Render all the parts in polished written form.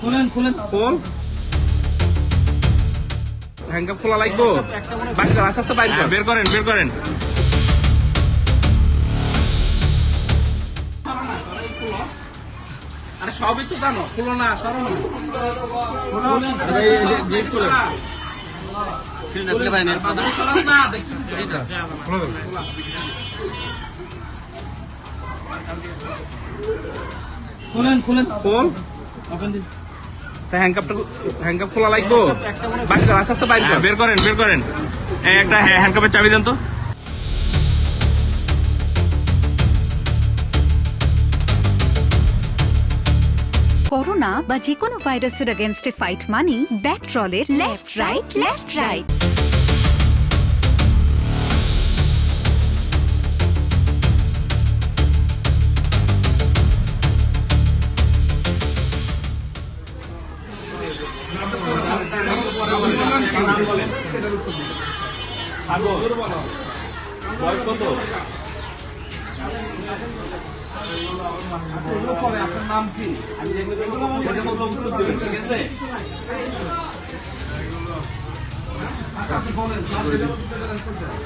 খুলেন খোল। হ্যান্ডকাপ খোলা লাগবো। বাচ্চা আস্তে আস্তে বাইর কর। বের করেন। আরে সবই তো জানো, খুলো না, সরো না। খুলেন খোল। হ্যান্ডকাপ খোলা লাগবো। বাচ্চা আস্তে আস্তে বাইর কর। বের করেন। একটা হ্যান্ডকাপের চাবি দেন তো। করোনা বা যে কোনো ভাইরাসের এগেনস্টে ফাইট মানি ব্যাকট্রলের লেফট রাইট। বয়স কত? আপনার নাম কি? আমি ঠিক আছে।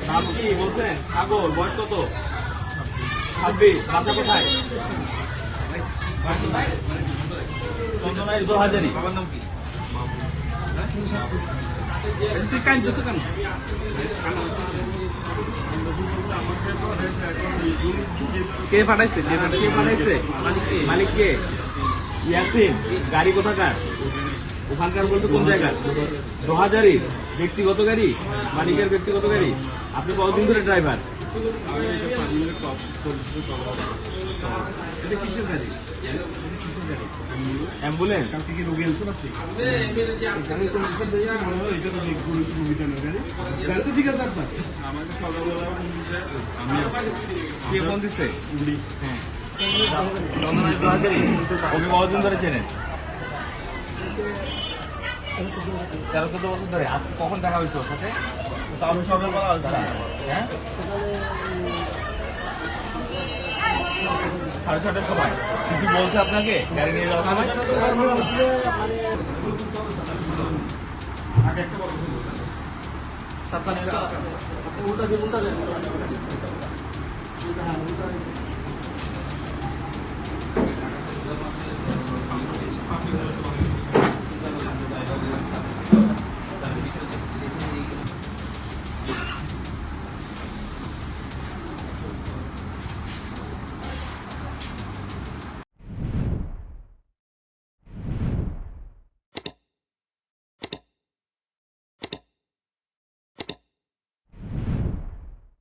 নাম কি বলছেন? সাগর। বয়স কত? 26। বাসা কোথায়? চন্দনাইশ দোহাজারি। বাবার নাম কি? তুই কাঁদছিস কেন? কে পাঠাইছে? মালিক কে? ইয়াসিন। গাড়ি কোথাকার? ওখানকার বলতে কোন জায়গা? দোহাজারি। ব্যক্তিগত গাড়ি? মালিকের ব্যক্তিগত গাড়ি। আপনি কতদিন ধরে ড্রাইভার? কিসের গাড়ি? অ্যাম্বুলেন্স। ঠিক আছে আপনার কে ফোন দিচ্ছে? ওকে কতদিন ধরে চেনেন? 13-14 বছর ধরে। আজকে কখন দেখা হয়েছে ওর সাথে? হ্যাঁ, 6:30টার সময়। কিছু বলছে আপনাকে গাড়ি নিয়ে যাওয়ার সময়? উল্টা